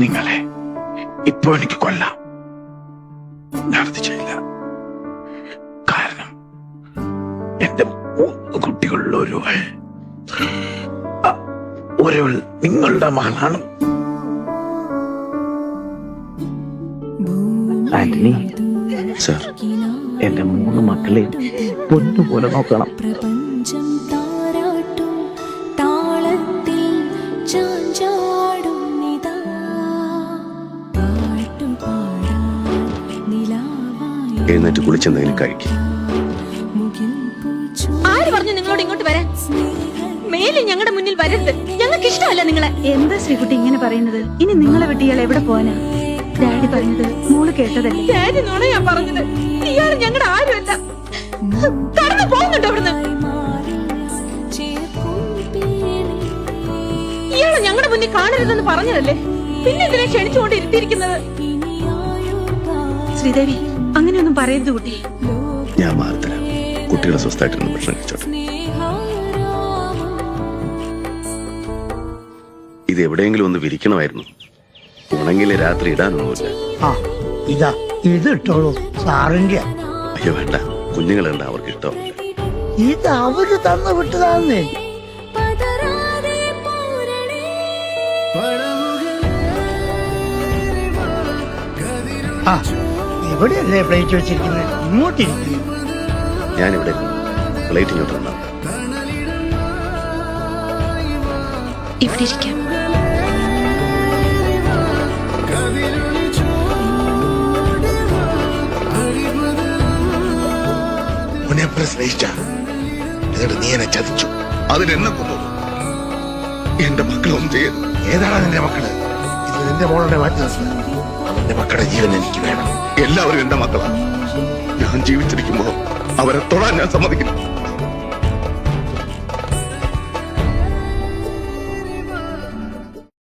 നിങ്ങളെ ഇപ്പൊ എനിക്ക് കൊല്ലാം. ഞാനത് ചെയ്യില്ല. കാരണം എന്റെ 3 കുട്ടികളിൽ ഒരുവൾ നിങ്ങളുടെ മകളാണ്. ആന്റണി സർ, എന്റെ 3 മക്കളെയും പൊന്നുപോലെ നോക്കണം. എഴുന്നേറ്റ് കുളിച്ചെന്തെങ്കിലും കഴിക്കും. ആര് പറഞ്ഞു നിങ്ങളോട് ഇങ്ങോട്ട് വരാൻ? മേലെ ഞങ്ങളുടെ മുന്നിൽ വരരുത്. ഞങ്ങൾക്ക് ഇഷ്ടമല്ല നിങ്ങളെ. എന്താ ശ്രീകുട്ടി ഇങ്ങനെ പറയുന്നത്? ഇനി നിങ്ങളെ വിട്ട് ഇയാൾ എവിടെ പോവാനാ? ഡാഡി പറഞ്ഞത് മോള് കേട്ടതല്ലേ? ഡാഡി നുണയാ പറഞ്ഞത്. ഇയാൾ ഞങ്ങളുടെ ആരുമല്ല. കടന്നു പോകുന്നുണ്ടോ അവിടുന്ന്? ഇയാളെ ഞങ്ങളുടെ മുന്നിൽ കാണരുതെന്ന് പറഞ്ഞതല്ലേ? പിന്നെ ഇതിനെ ക്ഷണിച്ചുകൊണ്ട് ഇരുത്തിയിരിക്കുന്നത്? ശ്രീദേവി അങ്ങനെയൊന്നും പറയരുത് കുട്ടി. ഞാൻ മാറിത്തരാം. കുട്ടികളെ സ്വസ്ഥമായിട്ടൊന്ന് ഭക്ഷണം കഴിച്ചോട്ടെ. ഇത് എവിടെയെങ്കിലും ഒന്ന് വിരിക്കണമായിരുന്നു. ഉണങ്ങിലെ രാത്രി ഇടാനൊന്നുമില്ല. ഇതാ ഇത് ഇട്ടോളൂ, സാറിന്റെ. അയ്യോ വേണ്ട, കുഞ്ഞുങ്ങളുണ്ട്, അവർക്ക് ഇഷ്ടമില്ല. ഇത് അവര് തന്നു വിട്ടതാന്നേ. എവിടെയല്ലേ പ്ലേറ്റ് വെച്ചിരിക്കുന്നത്? ഇങ്ങോട്ടിരിക്കുന്നു. ഞാനിവിടെ പ്ലേറ്റ് ഇങ്ങോട്ട് തന്നാ. ഇവിടെ ഇരിക്കാം. സ്നേഹിച്ച എന്നിട്ട് നീ എന്നെ ചതിച്ചു. അതിനെന്നെ കൊന്നു. എന്റെ മക്കളൊന്നും ചെയ്യരുത്. ഏതാണ് നിന്റെ മക്കള്? ഇത് നിന്റെ മോളുടെ മാറ്റി നിർത്തുന്നത്. അവന്റെ മക്കളുടെ ജീവൻ എനിക്ക് വേണം. എല്ലാവരും എന്റെ മക്കളാണ്. ഞാൻ ജീവിച്ചിരിക്കുമ്പോ അവരെ തൊടാൻ ഞാൻ സമ്മതിക്കില്ല.